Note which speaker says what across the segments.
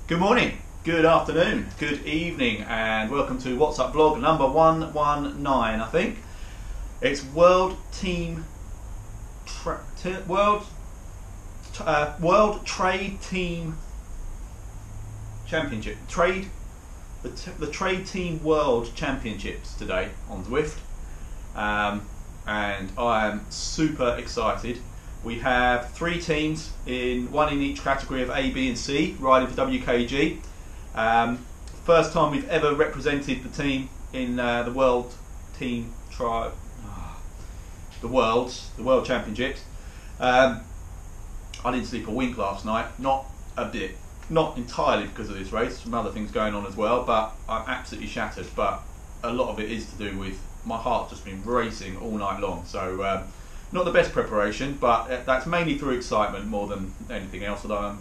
Speaker 1: Good morning, good afternoon, good evening, and welcome to What's Up vlog number 119, I think. It's World Trade Team Championship. The Trade Team World Championships today on Zwift, and I am super excited. We have 3 teams, one in each category of A, B and C, riding for WKG. First time we've ever represented the team in the World Championships. I didn't sleep a wink last night, not a bit. Not entirely because of this race, some other things going on as well, but I'm absolutely shattered. But a lot of it is to do with my heart just been racing all night long. So not the best preparation, but that's mainly through excitement more than anything else, although I'm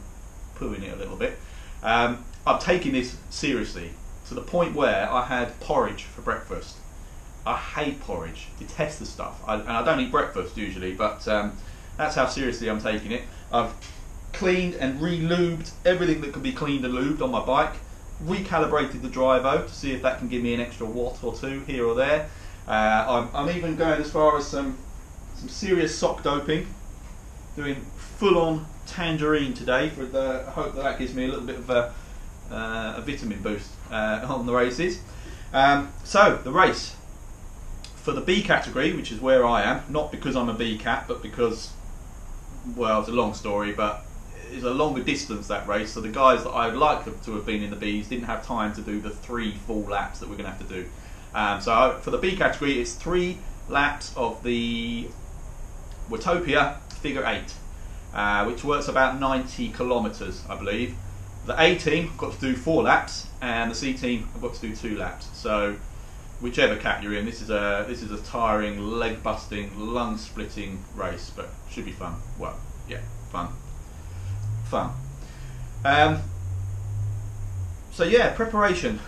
Speaker 1: pooing it a little bit. I've taken this seriously to the point where I had porridge for breakfast. I hate porridge, detest the stuff, and I don't eat breakfast usually, but that's how seriously I'm taking it. I've cleaned and re-lubed everything that could be cleaned and lubed on my bike, recalibrated the drivo to see if that can give me an extra watt or two here or there. I'm even going as far as some serious sock doping, doing full-on tangerine today. I hope that gives me a little bit of a vitamin boost on the races. So the race for the B category, which is where I am, not because I'm a B cat, but because, well, it's a long story, but it's a longer distance, that race, so the guys that I'd like to have been in the Bs didn't have time to do the 3 full laps that we're going to have to do. So for the B category, it's 3 laps of the Watopia Figure 8, which works about 90 kilometres, I believe. The A team have got to do 4 laps, and the C team have got to do 2 laps. So whichever cat you're in, this is a tiring, leg-busting, lung-splitting race, but should be fun. Well, yeah, fun. So yeah, preparation.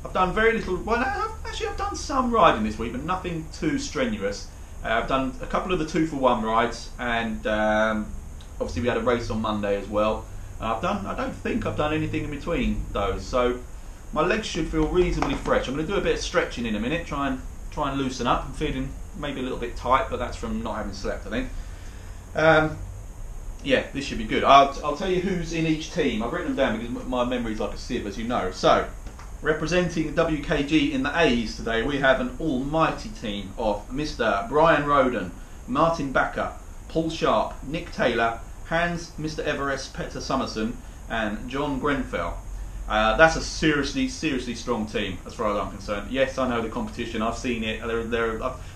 Speaker 1: I've done very little. Well, actually, I've done some riding this week, but nothing too strenuous. I've done a couple of the 2-for-1 rides, and obviously we had a race on Monday as well. I don't think I've done anything in between those, so my legs should feel reasonably fresh. I'm going to do a bit of stretching in a minute, try and loosen up. I'm feeling maybe a little bit tight, but that's from not having slept, I think. Yeah, this should be good. I'll tell you who's in each team. I've written them down because my memory's like a sieve, as you know. So, representing WKG in the A's today, we have an almighty team of Mr. Brian Roden, Martin Backer, Paul Sharp, Nick Taylor, Hans, Mr. Everest, Petter Summerson, and John Grenfell. That's a seriously strong team as far as I'm concerned. Yes, I know the competition. I've seen it. I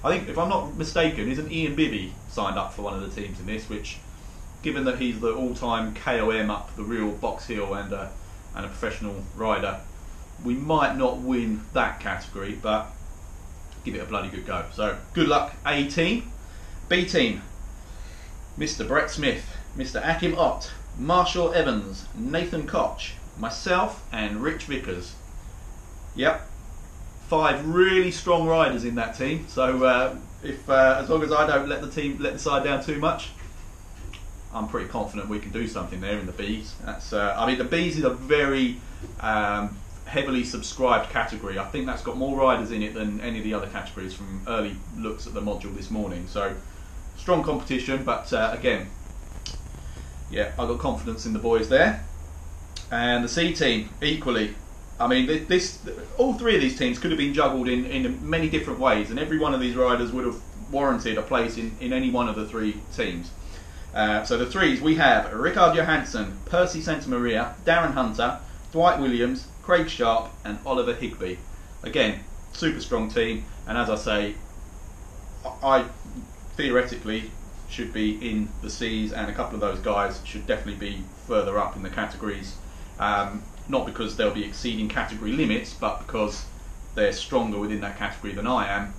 Speaker 1: think, if I'm not mistaken, isn't Ian Bibby signed up for one of the teams in this? Which, given that he's the all-time KOM up the real Box Hill and a professional rider, we might not win that category, but give it a bloody good go. So good luck, A team. B team, Mr. Brett Smith, Mr. Akim Ott, Marshall Evans, Nathan Koch, myself and Rich Vickers. Yep, 5 really strong riders in that team. So if as long as I don't let the side down too much, I'm pretty confident we can do something there in the Bs. That's I mean, the Bs is a very heavily subscribed category. I think that's got more riders in it than any of the other categories from early looks at the module this morning. So strong competition, but again, yeah, I've got confidence in the boys there. And the C team equally. I mean, all 3 of these teams could have been juggled in many different ways, and every one of these riders would have warranted a place in any one of the 3 teams. So the 3s, we have Rickard Johansson, Percy Santamaria, Darren Hunter, Dwight Williams, Craig Sharp and Oliver Higby. Again, super strong team, and as I say, I theoretically should be in the Cs, and a couple of those guys should definitely be further up in the categories, not because they'll be exceeding category limits, but because they're stronger within that category than I am.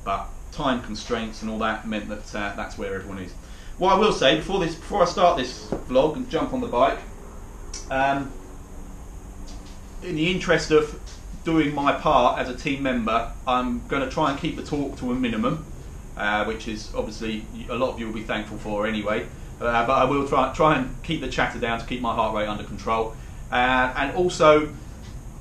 Speaker 1: But time constraints and all that meant that that's where everyone is. What I will say before I start this vlog and jump on the bike, in the interest of doing my part as a team member, I'm going to try and keep the talk to a minimum, which is obviously a lot of you will be thankful for anyway. But I will try and keep the chatter down to keep my heart rate under control. And also,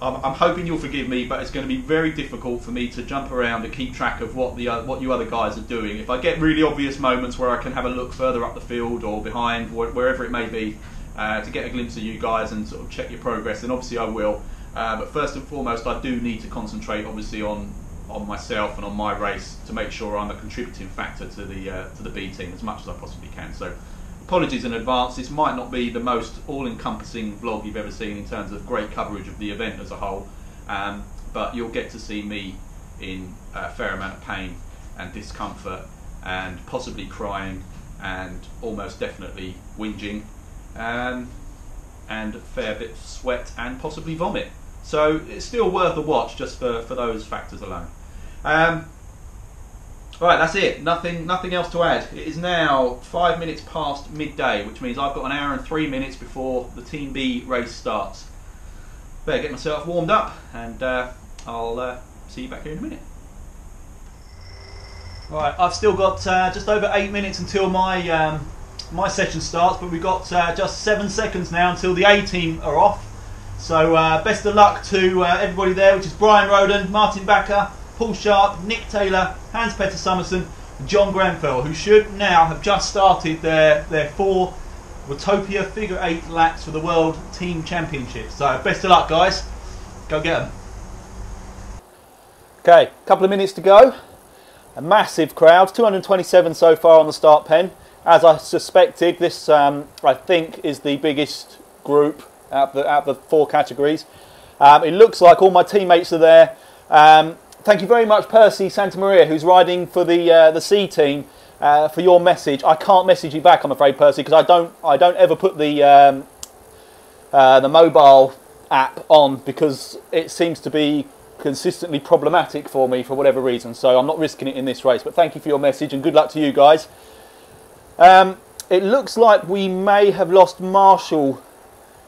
Speaker 1: I'm hoping you'll forgive me, but it's going to be very difficult for me to jump around and keep track of what you other guys are doing. If I get really obvious moments where I can have a look further up the field or behind, wherever it may be, to get a glimpse of you guys and sort of check your progress, then obviously I will. But first and foremost, I do need to concentrate, obviously, on myself and on my race to make sure I'm a contributing factor to the B team as much as I possibly can. So, apologies in advance. This might not be the most all-encompassing vlog you've ever seen in terms of great coverage of the event as a whole, but you'll get to see me in a fair amount of pain and discomfort and possibly crying and almost definitely whinging and a fair bit of sweat and possibly vomit. So it's still worth a watch just for those factors alone. Right, that's it. Nothing else to add. It is now 5 minutes past midday, which means I've got an hour and 3 minutes before the Team B race starts. Better get myself warmed up, and I'll see you back here in a minute. Right, I've still got just over 8 minutes until my my session starts, but we've got just 7 seconds now until the A team are off. So best of luck to everybody there, which is Brian Roden, Martin Backer, Paul Sharp, Nick Taylor, Hans-Petter Summerson, and John Grenfell, who should now have just started their 4 Watopia Figure 8 laps for the World Team Championship. So best of luck, guys. Go get them. Okay, a couple of minutes to go. A massive crowd, 227 so far on the start pen. As I suspected, this I think is the biggest group out of the 4 categories. It looks like all my teammates are there. Thank you very much, Percy Santamaria, who's riding for the C team, for your message. I can't message you back, I'm afraid, Percy, because I don't ever put the mobile app on because it seems to be consistently problematic for me for whatever reason. So I'm not risking it in this race. But thank you for your message and good luck to you guys. It looks like we may have lost Marshall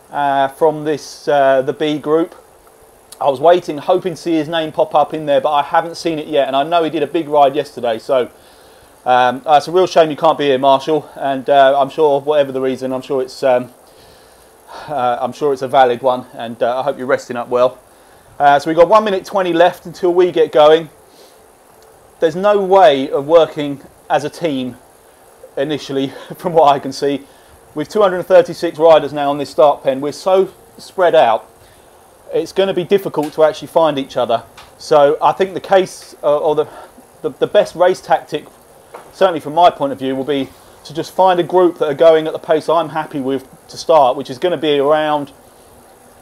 Speaker 1: from this the B group. I was waiting, hoping to see his name pop up in there, but I haven't seen it yet, and I know he did a big ride yesterday, so it's a real shame you can't be here, Marshall, and I'm sure, whatever the reason, I'm sure it's a valid one, and I hope you're resting up well. So we've got 1 minute 20 left until we get going. There's no way of working as a team initially, from what I can see. With 236 riders now on this start pen, we're so spread out, it's going to be difficult to actually find each other. So I think the case, or the best race tactic, certainly from my point of view, will be to just find a group that are going at the pace I'm happy with to start, which is going to be around,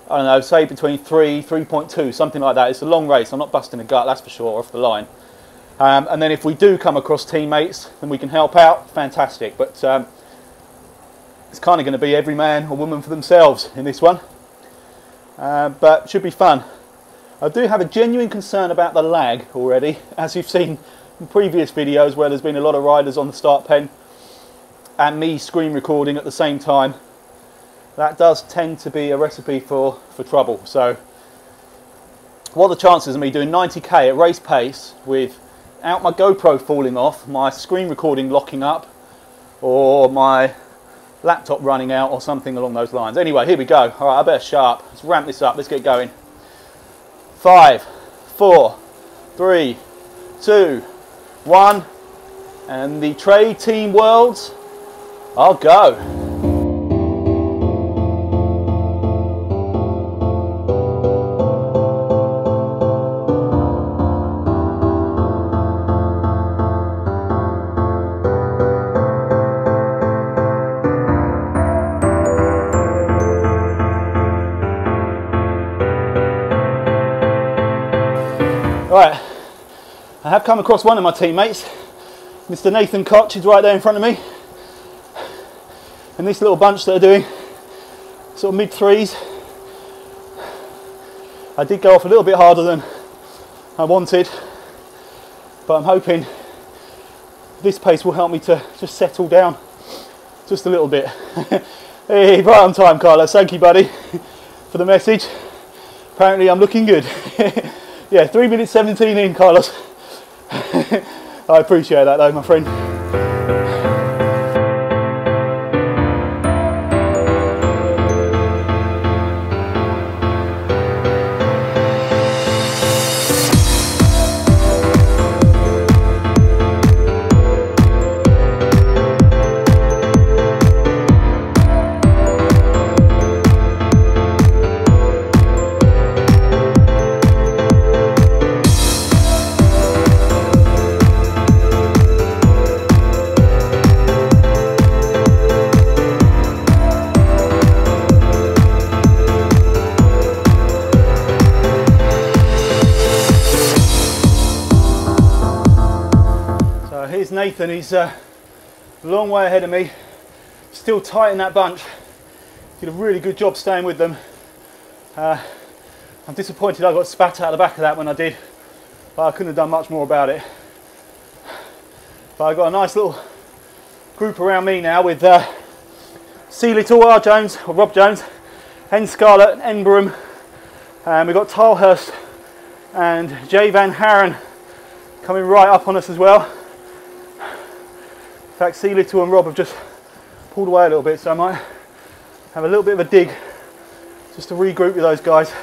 Speaker 1: I don't know, say between 3.2, something like that. It's a long race, I'm not busting a gut, that's for sure, off the line. And then if we do come across teammates and we can help out, fantastic. But it's kind of going to be every man or woman for themselves in this one. But it should be fun. I do have a genuine concern about the lag already, as you've seen in previous videos where there's been a lot of riders on the start pen and me screen recording at the same time. That does tend to be a recipe for trouble. So what are the chances of me doing 90k at race pace without my GoPro falling off, my screen recording locking up, or my laptop running out or something along those lines? Anyway, here we go. All right, I better sharp. Let's ramp this up. Let's get going. 5, 4, 3, 2, 1, and the Trade Team Worlds, I'll go. Right, I have come across one of my teammates, Mr. Nathan Koch, is right there in front of me, and this little bunch that are doing sort of mid threes. I did go off a little bit harder than I wanted, but I'm hoping this pace will help me to just settle down just a little bit. Hey, right on time, Carlos. Thank you, buddy, for the message. Apparently I'm looking good. Yeah, 3 minutes 17 in, Carlos. I appreciate that though, my friend.
Speaker 2: is Nathan. He's a long way ahead of me, still tight in that bunch. Did a really good job staying with them. I'm disappointed I got spat out of the back of that when I did, but I couldn't have done much more about it. But I got a nice little group around me now with C Little, R Jones, or Rob Jones, N Scarlett, N Broom, and we've got Tilehurst and Jay Van Haren coming right up on us as well. In fact, C Little and Rob have just pulled away a little bit, so I might have a little bit of a dig just to regroup with those guys.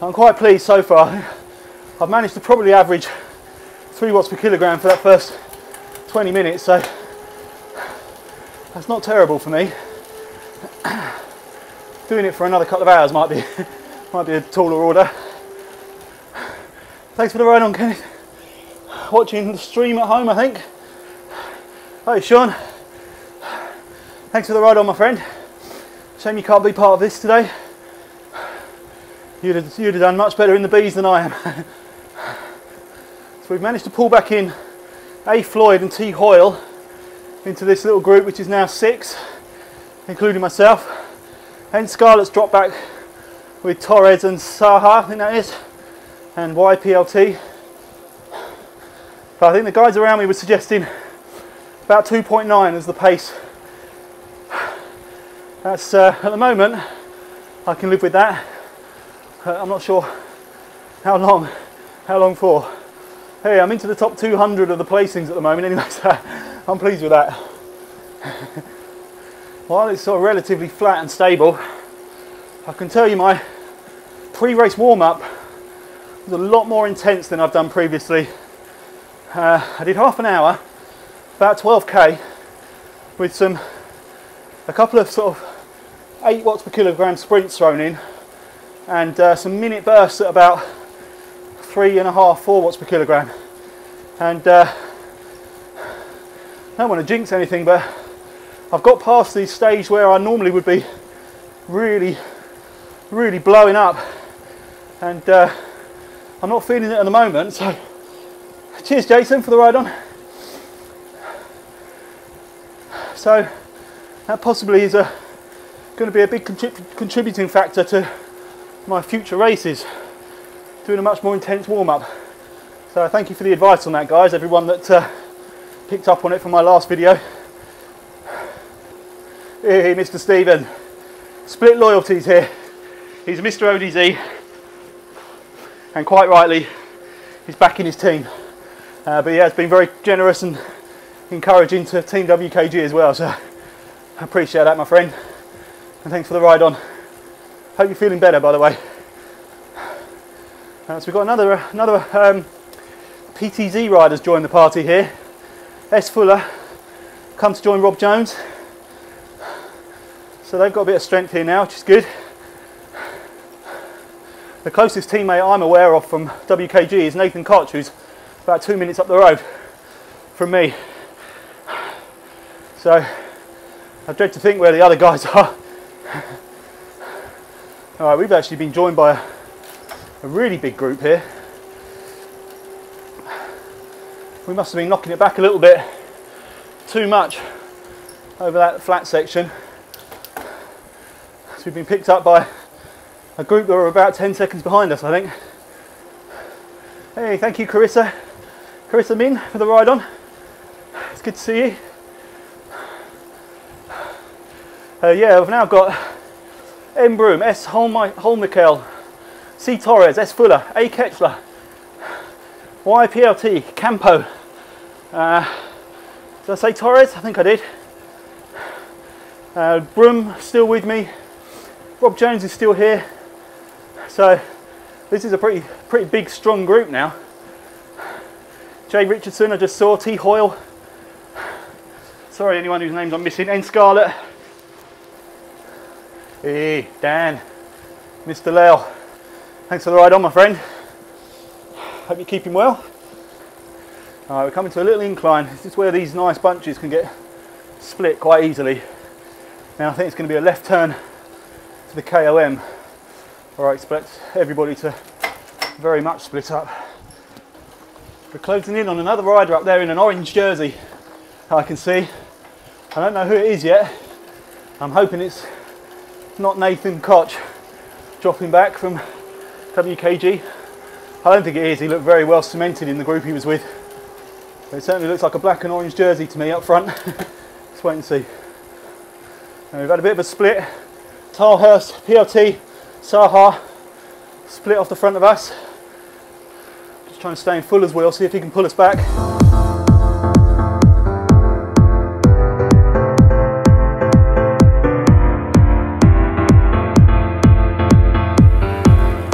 Speaker 2: I'm quite pleased so far. I've managed to probably average 3 watts per kilogram for that first 20 minutes, so that's not terrible for me. Doing it for another couple of hours might be a taller order. Thanks for the ride on, Kenneth. Watching the stream at home, I think. Hi, Sean. Thanks for the ride on, my friend. Shame you can't be part of this today. You'd have done much better in the bees than I am. So we've managed to pull back in A. Floyd and T. Hoyle into this little group, which is now 6, including myself. And Scarlett's dropped back with Torres and Saha, I think that is, and YPLT. But I think the guys around me were suggesting about 2.9 as the pace. That's at the moment I can live with that. I'm not sure how long for. Hey, I'm into the top 200 of the placings at the moment anyway, so I'm pleased with that. While it's sort of relatively flat and stable, I can tell you my pre-race warm-up was a lot more intense than I've done previously. I did half an hour, about 12k, with a couple of sort of 8 watts per kilogram sprints thrown in, and some minute bursts at about 3.5, 4 watts per kilogram. And I don't want to jinx anything, but I've got past the stage where I normally would be really blowing up, and I'm not feeling it at the moment. So cheers, Jason, for the ride on. So that possibly is going to be a big contributing factor to my future races, doing a much more intense warm-up. So thank you for the advice on that, guys, everyone that picked up on it from my last video. Hey, Mr. Stephen, split loyalties here. He's Mr. ODZ, and quite rightly he's backing his team, but he has been very generous and encouraging to Team WKG as well, so I appreciate that, my friend, and thanks for the ride on. Hope you're feeling better, by the way. So we've got another PTZ riders join the party here. S. Fuller come to join Rob Jones, so they've got a bit of strength here now, which is good. The closest teammate I'm aware of from WKG is Nathan Koch, who's about 2 minutes up the road from me. So I dread to think where the other guys are. Alright, we've actually been joined by a really big group here. We must have been knocking it back a little bit too much over that flat section. So we've been picked up by a group that are about 10 seconds behind us, I think. Hey, thank you, Carissa Min, for the ride on. It's good to see you. Yeah, we've now got M. Broom, S. Holmikel, C. Torres, S. Fuller, A. Ketchler, YPLT, Campo. Did I say Torres? I think I did. Broom still with me. Rob Jones is still here. So this is a pretty big, strong group now. Jay Richardson, I just saw. T. Hoyle. Sorry, anyone whose names I'm missing. N. Scarlett. Hey, Dan. Mr. Lyle. Thanks for the ride on, my friend. Hope you're keeping well. Alright, we're coming to a little incline. This is where these nice bunches can get split quite easily. Now I think it's going to be a left turn to the KOM, where I expect everybody to very much split up. We're closing in on another rider up there in an orange jersey, I can see. I don't know who it is yet. I'm hoping it's not Nathan Koch dropping back from WKG. I don't think it is. He looked very well cemented in the group he was with. But it certainly looks like a black and orange jersey to me up front. Let's wait and see. And we've had a bit of a split. Talhurst, PLT, Saha split off the front of us. Just trying to stay in full as well, see if he can pull us back.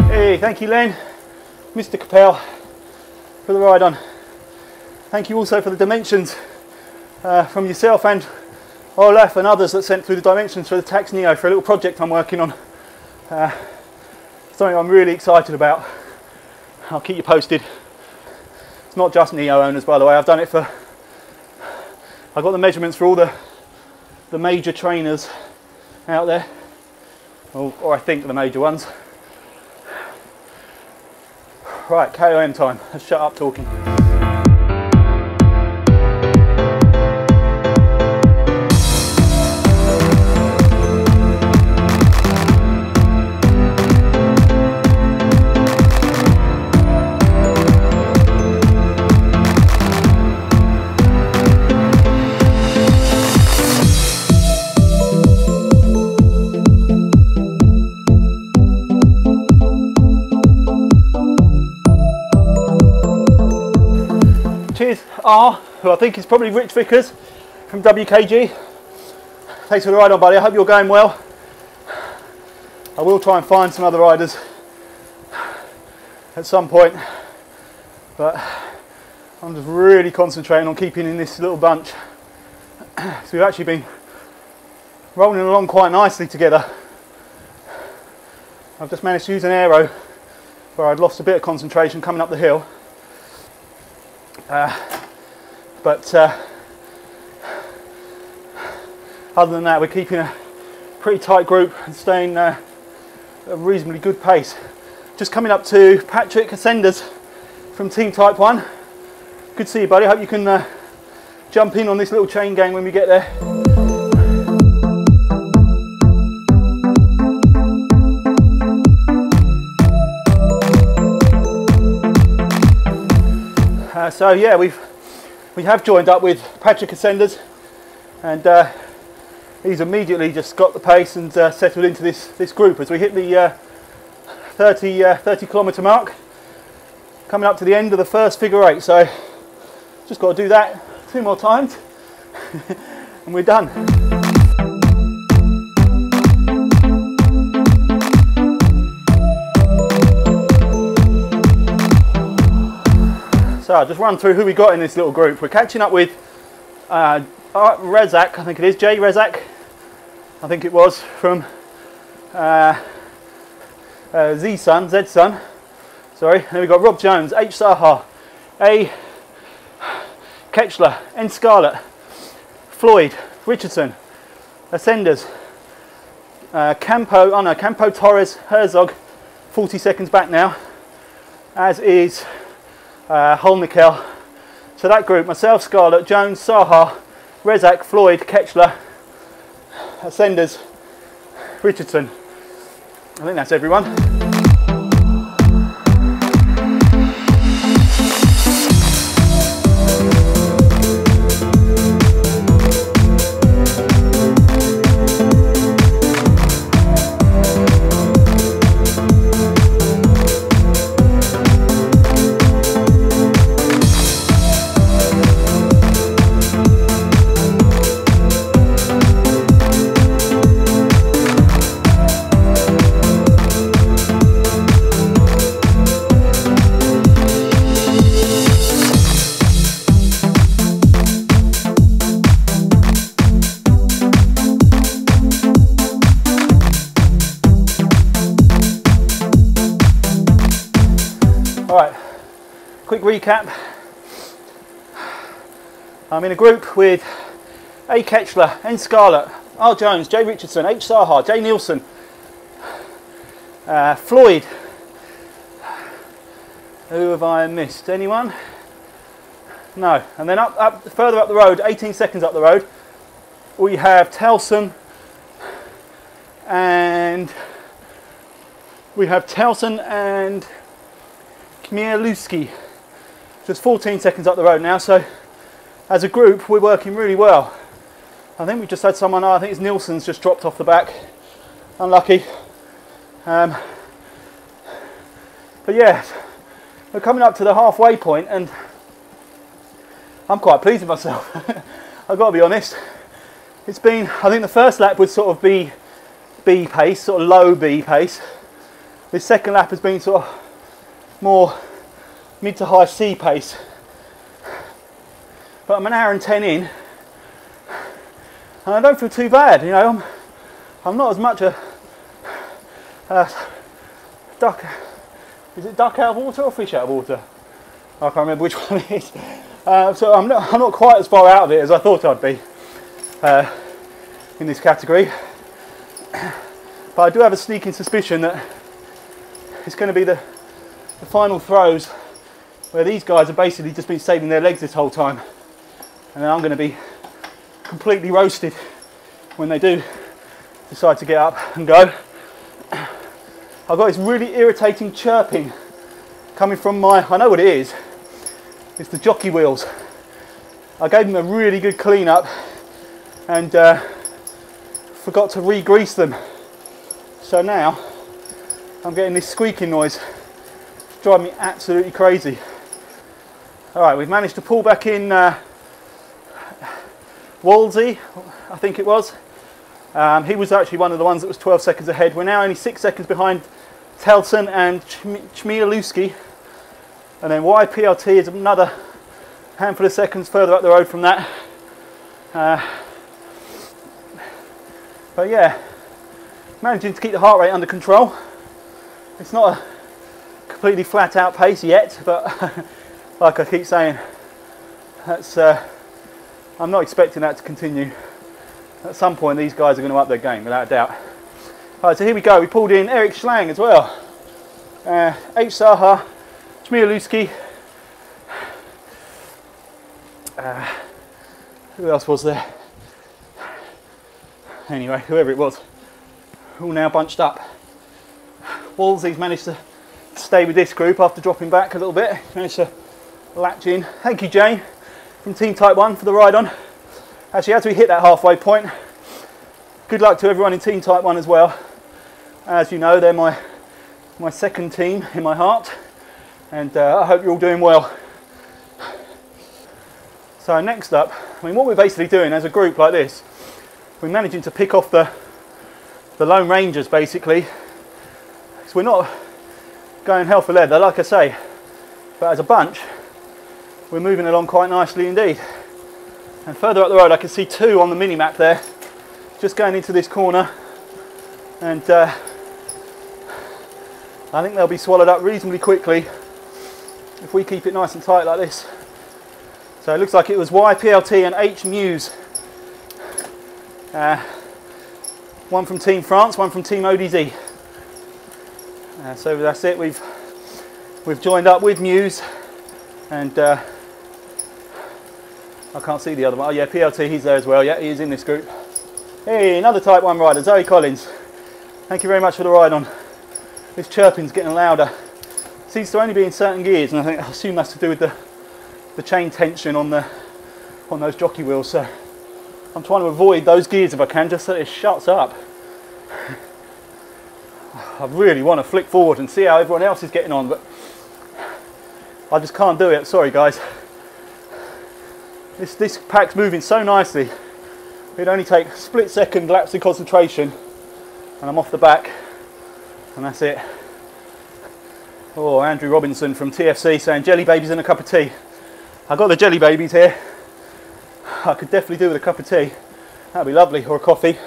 Speaker 2: Hey, thank you Len, Mr. Capel for the ride on. Thank you also for the dimensions from yourself and Olaf and others that sent through the dimensions for the Tax Neo for a little project I'm working on. Something I'm really excited about. I'll keep you posted. It's not just Neo owners, by the way. I've done it for, I've got the measurements for all the major trainers out there, or I think the major ones. Right, KOM time. Let's shut up talking. R, who I think is probably Rich Vickers from WKG. Thanks for the ride on, buddy. I hope you're going well. I will try and find some other riders at some point, but I'm just really concentrating on keeping in this little bunch. So we've actually been rolling along quite nicely together. I've just managed to use an aero where I'd lost a bit of concentration coming up the hill. But other than that, we're keeping a pretty tight group and staying at a reasonably good pace. Just coming up to Patrick Ascenders from Team Type 1. Good to see you, buddy. Hope you can jump in on this little chain gang when we get there. So yeah, we have joined up with Patrick Ascenders, and he's immediately just got the pace and settled into this group as we hit the 30 kilometre mark, coming up to the end of the first figure 8. So just got to do that 2 more times and we're done. So I'll just run through who we got in this little group. We're catching up with Rezak, I think it is, Jay Rezak, I think it was, from Z-Sun, sorry. And then we've got Rob Jones, H. Saha, A. Ketchler, N. Scarlett, Floyd, Richardson, Ascenders, Campo Torres, Herzog, 40 seconds back now, as is Holnikel. So that group, myself, Scarlett, Jones, Saha, Rezak, Floyd, Ketchler, Ascenders, Richardson. I think that's everyone. Alright, quick recap. I'm in a group with A. Ketchler, N. Scarlett, R. Jones, J. Richardson, H. Saha, J. Nielsen, Floyd. Who have I missed? Anyone? No. And then further up the road, 18 seconds up the road, we have Towson and Chmielewski. Just 14 seconds up the road now, so as a group we're working really well. I think we just had someone, I think it's Nielsen's, just dropped off the back. Unlucky. But yeah, we're coming up to the halfway point and I'm quite pleased with myself. I've got to be honest. It's been, I think the first lap was sort of B pace, sort of low B pace. This second lap has been sort of more mid to high C pace. But I'm an hour and 10 in and I don't feel too bad, you know. I'm not as much a duck. Is it duck out of water or fish out of water? I can't remember which one it is. So I'm not quite as far out of it as I thought I'd be in this category. But I do have a sneaking suspicion that it's going to be the final throws where these guys have basically just been saving their legs this whole time. And then I'm going to be completely roasted when they do decide to get up and go. I've got this really irritating chirping coming from my, I know what it is, it's the jockey wheels. I gave them a really good clean up and forgot to re-grease them. So now I'm getting this squeaking noise. It's driving me absolutely crazy. Alright, we've managed to pull back in Wolsey, I think it was. He was actually one of the ones that was 12 seconds ahead. We're now only 6 seconds behind Telson and Chmielewski. And then YPLT is another handful of seconds further up the road from that. But yeah, managing to keep the heart rate under control. It's not a completely flat out pace yet, but like I keep saying, that's I'm not expecting that to continue. At some point these guys are going to up their game, without a doubt. Alright, so here we go. We pulled in Eric Schlang as well. H. Saha, Chmielewski. Who else was there? Anyway, whoever it was. All now bunched up. Wolsey's managed to stay with this group after dropping back a little bit. Managed to latch in. Thank you, Jane, from Team Type 1 for the ride on. Actually, as we hit that halfway point, good luck to everyone in Team Type 1 as well. As you know, they're my second team in my heart, and I hope you're all doing well. So next up, I mean, what we're basically doing as a group like this, we're managing to pick off the Lone Rangers basically. So we're not going hell for leather, like I say, but as a bunch, we're moving along quite nicely indeed. And further up the road I can see two on the mini map there, just going into this corner, and I think they'll be swallowed up reasonably quickly if we keep it nice and tight like this. So it looks like it was YPLT and H Muse, one from Team France, one from Team ODZ. So that's it, we've joined up with Muse, and I can't see the other one. Oh yeah, PLT, he's there as well. Yeah, he is in this group. Hey, another Type 1 rider, Zoe Collins. Thank you very much for the ride on. This chirping's getting louder. Seems to only be in certain gears, and I assume that's to do with the chain tension on those jockey wheels. So I'm trying to avoid those gears if I can, just so it shuts up. I really want to flick forward and see how everyone else is getting on, but I just can't do it. Sorry guys. This pack's moving so nicely. It'd only take split-second lapse of concentration and I'm off the back, and that's it. Oh, Andrew Robinson from TFC saying jelly babies and a cup of tea. I've got the jelly babies here. I could definitely do with a cup of tea. That'd be lovely, or a coffee,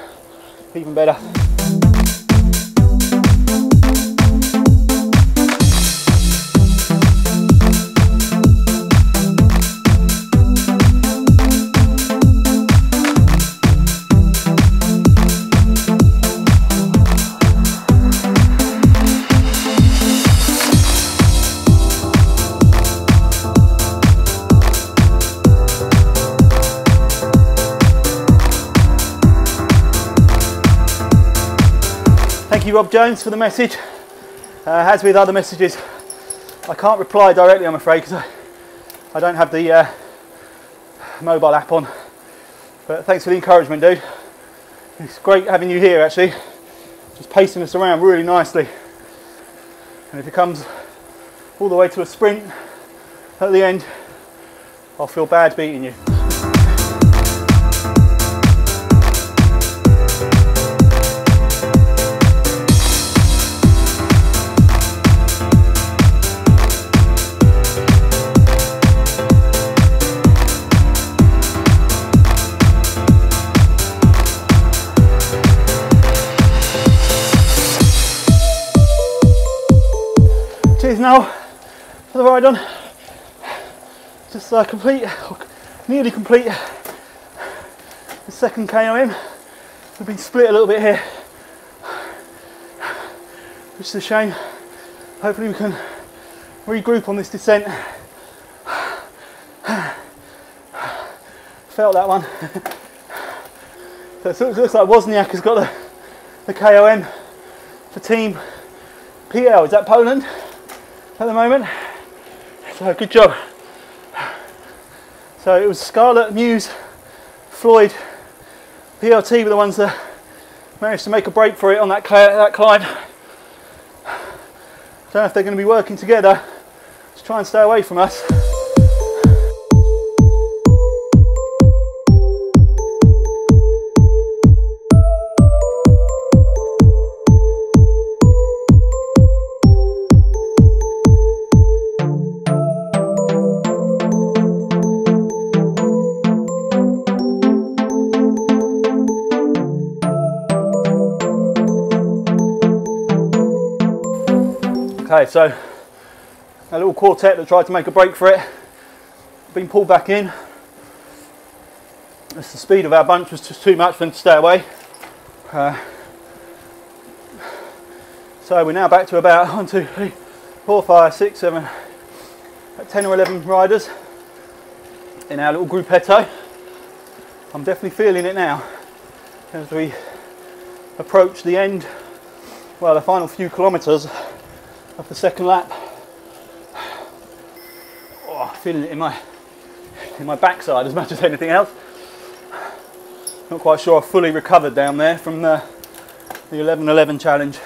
Speaker 2: even better. Thank you, Rob Jones, for the message. As with other messages, I can't reply directly, I'm afraid, because I don't have the mobile app on. But thanks for the encouragement, dude. It's great having you here, actually. Just pacing us around really nicely. And if it comes all the way to a sprint at the end, I'll feel bad beating you. Cheers now for the ride on. Just nearly complete the second KOM. We've been split a little bit here, which is a shame. Hopefully we can regroup on this descent. Felt that one. So it looks like Wozniak has got the KOM for Team PL. Is that Poland at the moment? So good job. So it was Scarlett, Muse, Floyd, PLT were the ones that managed to make a break for it on that climb. Don't know if they're going to be working together to try and stay away from us. Okay, so a little quartet that tried to make a break for it, been pulled back in. The speed of our bunch was just too much for them to stay away. So we're now back to about 1, 2, 3, 4, 5, 6, 7, 10 or 11 riders in our little gruppetto. I'm definitely feeling it now as we approach the end, well, the final few kilometres of the second lap. Oh, feeling it in my backside as much as anything else. Not quite sure I've fully recovered down there from the 11:11 challenge.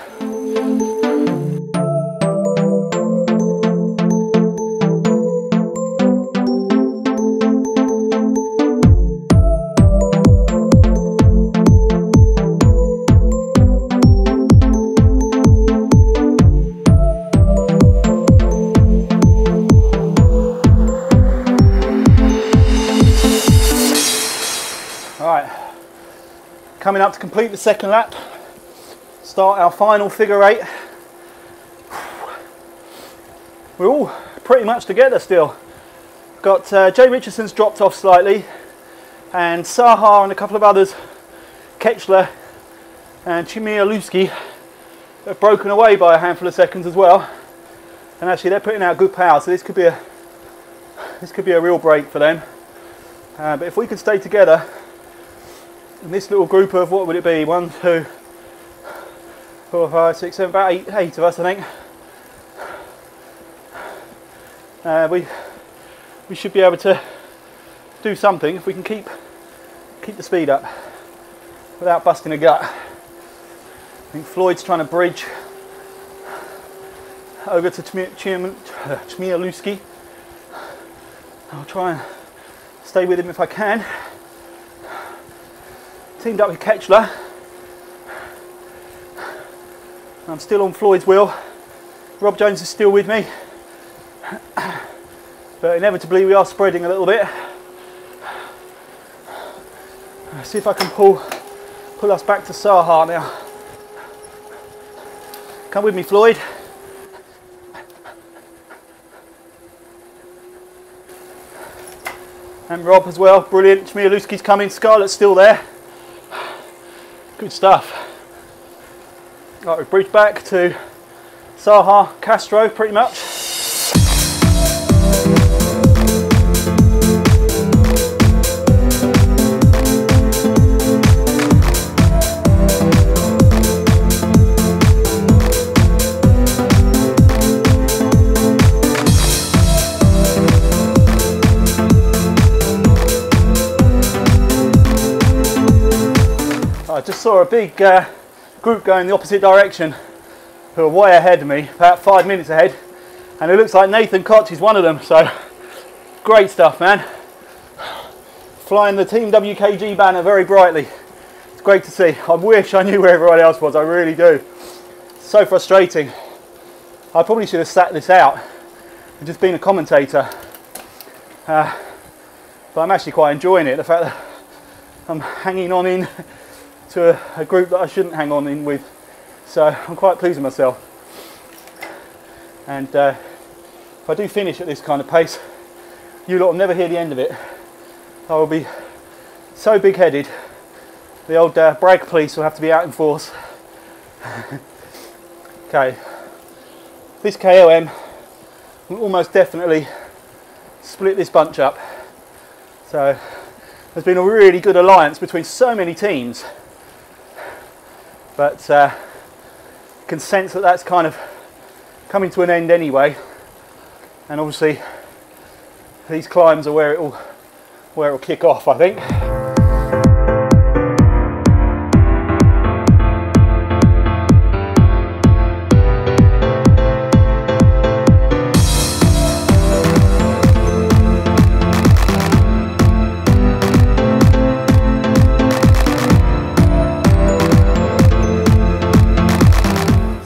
Speaker 2: Coming up to complete the second lap, start our final figure 8. We're all pretty much together still. Got Jay Richardson's dropped off slightly, and Sahar and a couple of others, Ketchler and Chmielewski, have broken away by a handful of seconds as well. And actually they're putting out good power, so this could be a real break for them. But if we can stay together, in this little group of, what would it be, 1, 2, 4, 5, 6, 7, about 8 of us, I think. We should be able to do something if we can keep the speed up without busting a gut. I think Floyd's trying to bridge over to Chmielewski. I'll try and stay with him if I can. Teamed up with Ketchler. I'm still on Floyd's wheel. Rob Jones is still with me. But inevitably we are spreading a little bit. See if I can pull us back to Sahar now. Come with me, Floyd. And Rob as well, brilliant. Chmielewski's coming, Scarlett's still there. Good stuff. Right, we've bridged back to Sahar, Castro pretty much. I just saw a big group going the opposite direction who are way ahead of me, about 5 minutes ahead, and it looks like Nathan Koch is one of them, so great stuff, man. Flying the Team WKG banner very brightly. It's great to see. I wish I knew where everyone else was, I really do. So frustrating. I probably should have sat this out and just been a commentator. But I'm actually quite enjoying it, the fact that I'm hanging on in to a group that I shouldn't hang on in with. So I'm quite pleased with myself. And if I do finish at this kind of pace, you lot will never hear the end of it. I will be so big-headed, the old brag police will have to be out in force. Okay, this KOM will almost definitely split this bunch up. So there's been a really good alliance between so many teams, but can sense that that's kind of coming to an end anyway. And obviously these climbs are where it'll kick off, I think.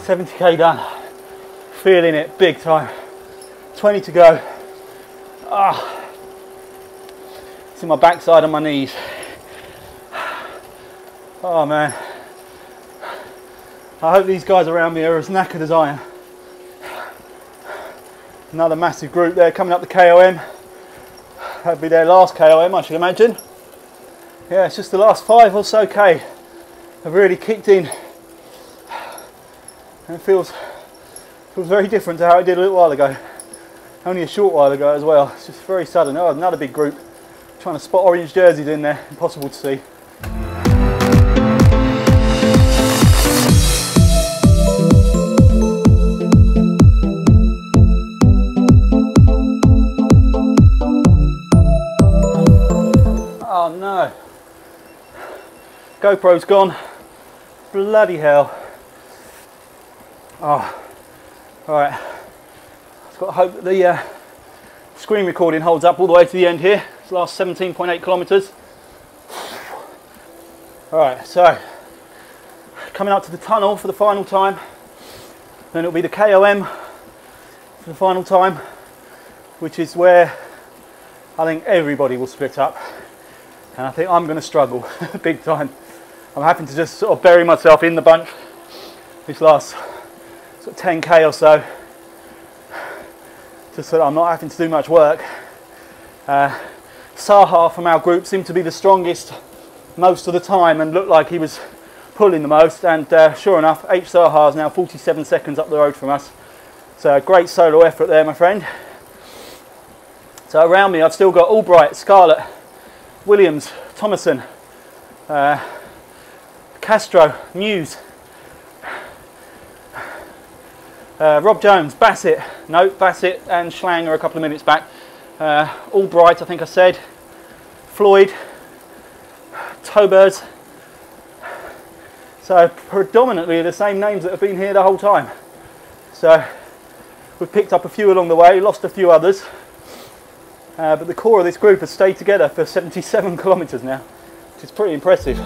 Speaker 2: $70k done, feeling it big time. 20 to go. It's in my backside and my knees. Oh man, I hope these guys around me are as knackered as I am. Another massive group there coming up the KOM. That'll be their last KOM, I should imagine. Yeah, it's just the last 5 or so K have really kicked in. And it feels very different to how it did a little while ago. Only a short while ago as well. It's just very sudden. Oh, another big group. Trying to spot orange jerseys in there. Impossible to see. Oh no. GoPro's gone. Bloody hell. Oh, alright. I've got to hope that the screen recording holds up all the way to the end here. It's the last 17.8 kilometres. Alright, so coming up to the tunnel for the final time. Then it'll be the KOM for the final time, which is where I think everybody will split up. And I think I'm going to struggle big time. I'm having to just sort of bury myself in the bunch this last sort of 10k or so, just so that I'm not having to do much work. Saha from our group seemed to be the strongest most of the time and looked like he was pulling the most, and sure enough, H. Saha is now 47 seconds up the road from us. So a great solo effort there, my friend. So around me I've still got Albright, Scarlett, Williams, Thomason, Castro, Muse, Rob Jones, Bassett, no, Bassett and Schlang are a couple of minutes back. Albright, I think I said, Floyd, Tobers. So predominantly the same names that have been here the whole time. So we've picked up a few along the way, lost a few others. But the core of this group has stayed together for 77 kilometres now, which is pretty impressive.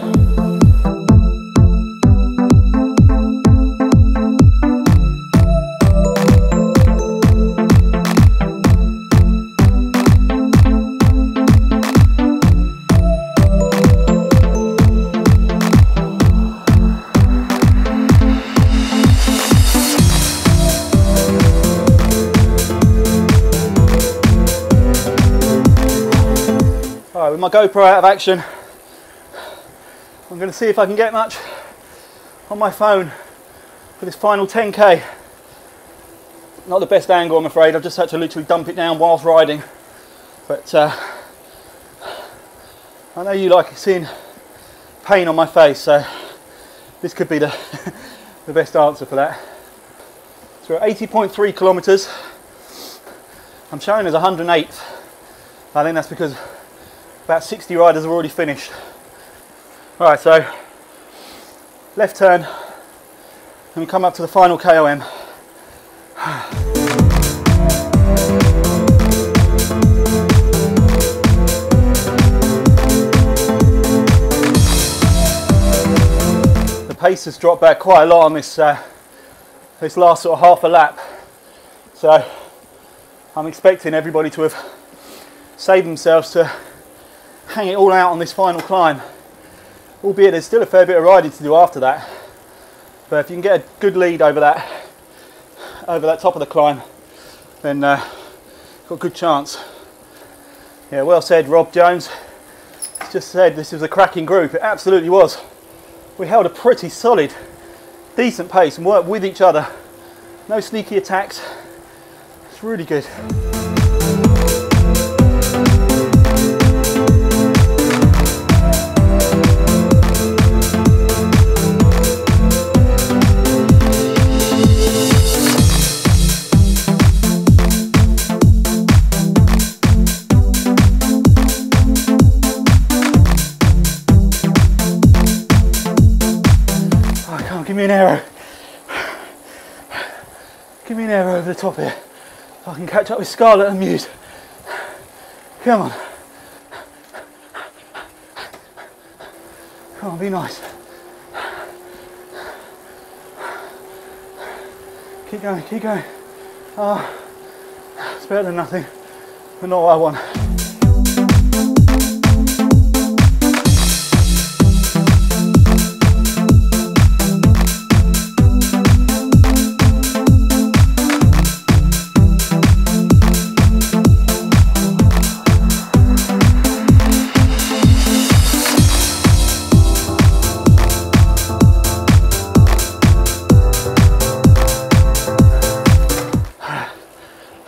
Speaker 2: With my GoPro out of action, I'm going to see if I can get much on my phone for this final 10k. Not the best angle, I'm afraid. I've just had to literally dump it down whilst riding, but I know you like seeing pain on my face, so this could be the the best answer for that. So we're at 80.3 kilometres. I'm showing as 108. I think that's because about 60 riders have already finished. Alright, so left turn, and we come up to the final KOM. The pace has dropped back quite a lot on this this last sort of half a lap, so I'm expecting everybody to have saved themselves to hang it all out on this final climb, albeit there's still a fair bit of riding to do after that. But if you can get a good lead over that top of the climb, then got a good chance. Yeah, well said, Rob Jones. Just said this was a cracking group. It absolutely was. We held a pretty solid, decent pace and worked with each other. No sneaky attacks. It's really good. Give me an arrow. Give me an arrow over the top here so I can catch up with Scarlett and Muse. Come on. Come on, be nice. Keep going, keep going. Oh, it's better than nothing, but not what I want.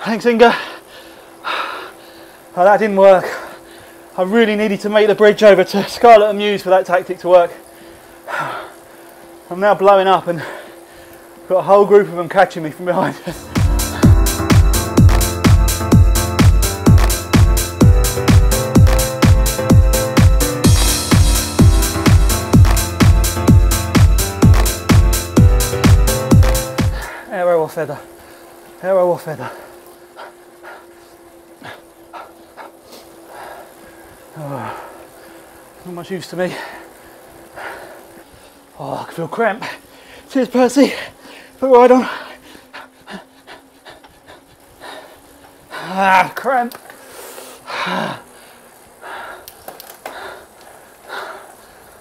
Speaker 2: Thanks, Inga. Oh, that didn't work. I really needed to make the bridge over to Scarlett and Muse for that tactic to work. I'm now blowing up and got a whole group of them catching me from behind. Arrow or feather? Arrow or feather? Oh, not much use to me. Oh, I can feel cramp. Cheers, Percy. Put right on. Ah, cramp.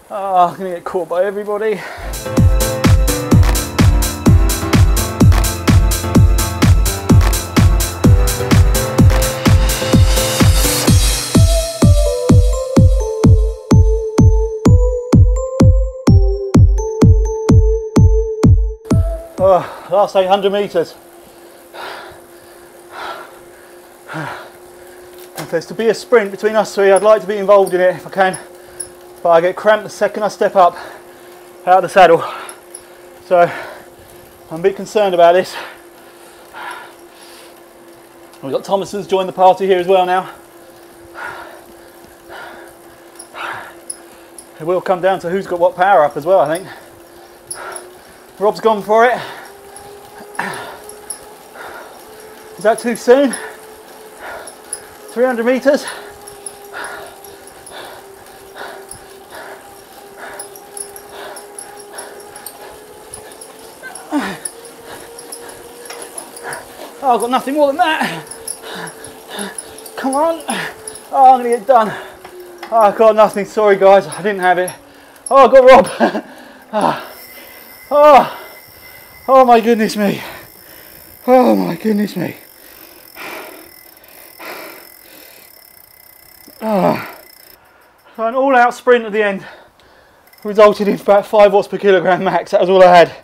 Speaker 2: Oh, I'm gonna get caught by everybody. Oh, last 800 metres. If there's to be a sprint between us three, I'd like to be involved in it if I can. But I get cramped the second I step up out of the saddle. So I'm a bit concerned about this. We've got Thomason's joined the party here as well now. It will come down to who's got what power up as well, I think. Rob's gone for it. Is that too soon? 300 metres. Oh, I've got nothing more than that. Come on. Oh, I'm going to get done. Oh, I've got nothing. Sorry, guys. I didn't have it. Oh, I got Rob. Oh my goodness me. Oh my goodness me. Oh. So an all-out sprint at the end resulted in about 5 watts per kilogram max. That was all I had.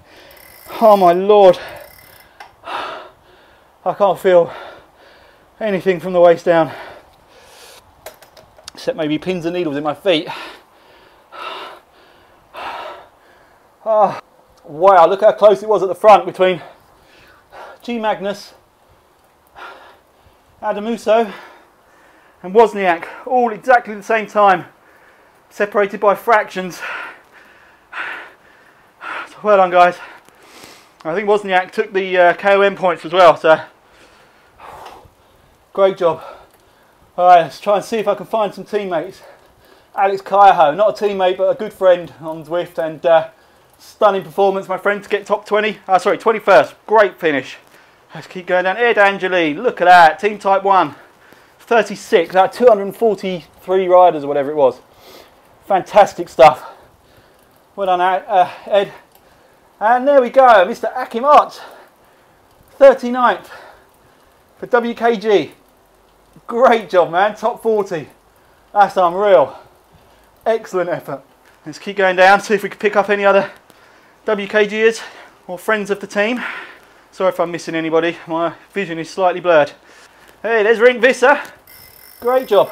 Speaker 2: Oh my lord. I can't feel anything from the waist down, except maybe pins and needles in my feet. Oh, wow, look how close it was at the front between G. Magnus, Adamuso and Wozniak, all exactly the same time, separated by fractions. well done, guys. I think Wozniak took the KOM points as well, so great job. Alright, let's try and see if I can find some teammates. Alex Kaiho, not a teammate but a good friend on Zwift, and stunning performance, my friend, to get top 20. Sorry, 21st. Great finish. Let's keep going down. Ed Angeli, look at that. Team Type 1. 36, 243 riders or whatever it was. Fantastic stuff. Well done, Ed. And there we go, Mr. Akimot. 39th for WKG. Great job, man. Top 40. That's unreal. Excellent effort. Let's keep going down, see if we can pick up any other WKGers or friends of the team. Sorry if I'm missing anybody. My vision is slightly blurred. Hey, there's Rink Visser. Great job.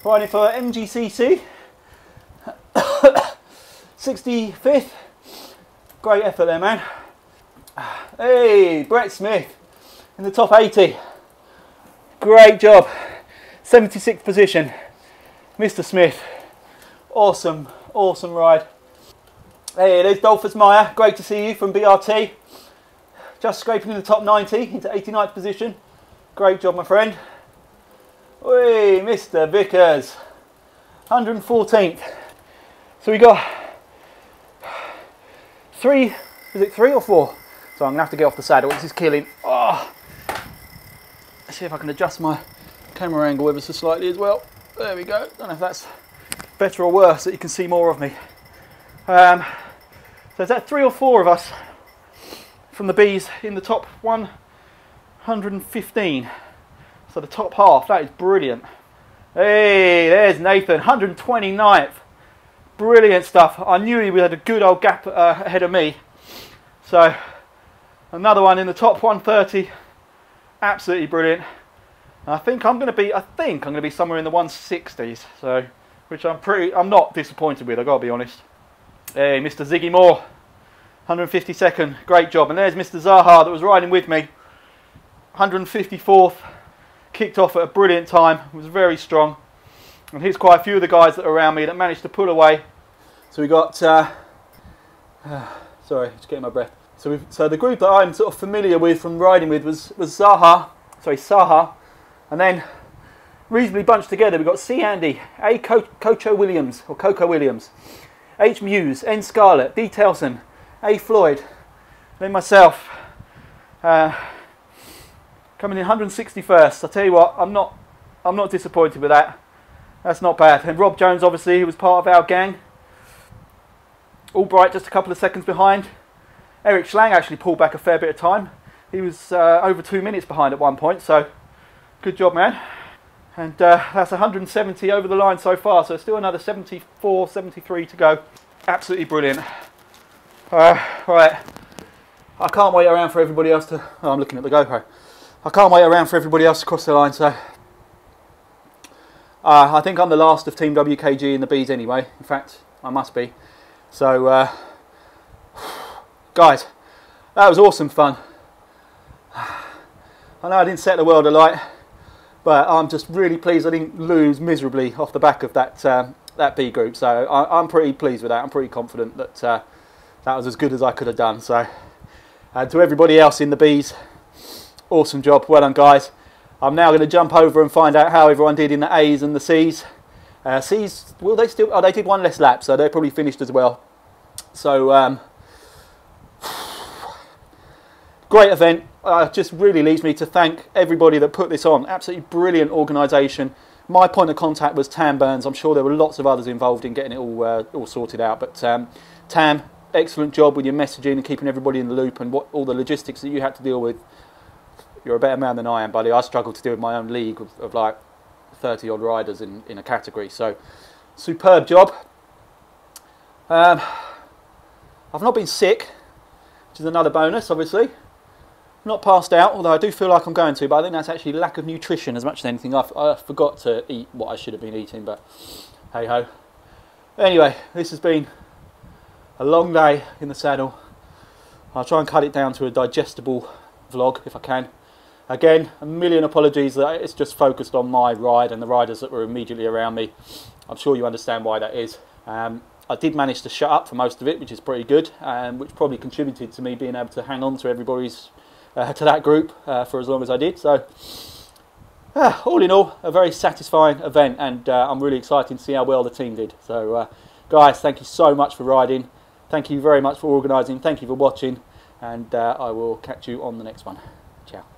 Speaker 2: Riding for MGCC. 65th. Great effort there, man. Hey, Brett Smith in the top 80. Great job. 76th position. Mr. Smith. Awesome, awesome ride. Hey, there's Dolphus Meyer. Great to see you from BRT. Just scraping in the top 90 into 89th position. Great job, my friend. Oi, Mr. Vickers. 114th. So we got three, is it 3 or 4? So I'm going to have to get off the saddle, this is killing. Oh. Let's see if I can adjust my camera angle ever so slightly as well. There we go. Don't know if that's better or worse, that you can see more of me. So is that 3 or 4 of us from the Bs in the top 115? So the top half, that is brilliant. Hey, there's Nathan, 129th. Brilliant stuff. I knew he had a good old gap ahead of me. So another one in the top 130. Absolutely brilliant. And I think I'm going to be somewhere in the 160s. So, which I'm not disappointed with. I've got to be honest. Hey, Mr. Ziggy Moore, 152nd. Great job. And there's Mr. Zaha that was riding with me. 154th. Kicked off at a brilliant time. Was very strong. And here's quite a few of the guys that are around me that managed to pull away. So we got, sorry, just getting my breath. So the group that I'm sort of familiar with from riding with was Saha, and then reasonably bunched together. We've got C. Andy, A. Coco Williams, H. Muse, N. Scarlett, D. Telson, A. Floyd, then myself, coming in 161st. I tell you what, I'm not disappointed with that. That's not bad. And Rob Jones, obviously, who was part of our gang. Albright just a couple of seconds behind. Eric Schlang actually pulled back a fair bit of time. He was over 2 minutes behind at one point, so good job, man. And that's 170 over the line so far, so still another 74, 73 to go. Absolutely brilliant. Right, I can't wait around for everybody else to... Oh, I'm looking at the GoPro. I can't wait around for everybody else to cross the line, so... I think I'm the last of Team WKG in the Bs anyway. In fact, I must be. So, guys, that was awesome fun. I know I didn't set the world alight, but I'm just really pleased I didn't lose miserably off the back of that that B group. So I'm pretty pleased with that. I'm pretty confident that that was as good as I could have done. So, to everybody else in the Bs, awesome job. Well done, guys. I'm now going to jump over and find out how everyone did in the A's and the C's. C's, will they still... Oh, they did one less lap, so they're probably finished as well. So, great event. Just really leaves me to thank everybody that put this on. Absolutely brilliant organisation. My point of contact was Tam Burns. I'm sure there were lots of others involved in getting it all sorted out. But Tam, excellent job with your messaging and keeping everybody in the loop and all the logistics that you had to deal with. You're a better man than I am, buddy. I struggled to deal with my own league of like 30 odd riders in a category. So, superb job. I've not been sick, which is another bonus, obviously. Not passed out, although I do feel like I'm going to, but I think that's actually lack of nutrition as much as anything. I forgot to eat what I should have been eating, but hey ho. Anyway, this has been a long day in the saddle. I'll try and cut it down to a digestible vlog if I can. Again, a million apologies that it's just focused on my ride and the riders that were immediately around me. I'm sure you understand why that is. I did manage to shut up for most of it, which is pretty good, which probably contributed to me being able to hang on to everybody's to that group for as long as I did. So all in all, a very satisfying event, and I'm really excited to see how well the team did. So guys, thank you so much for riding. Thank you very much for organising. Thank you for watching, and I will catch you on the next one. Ciao.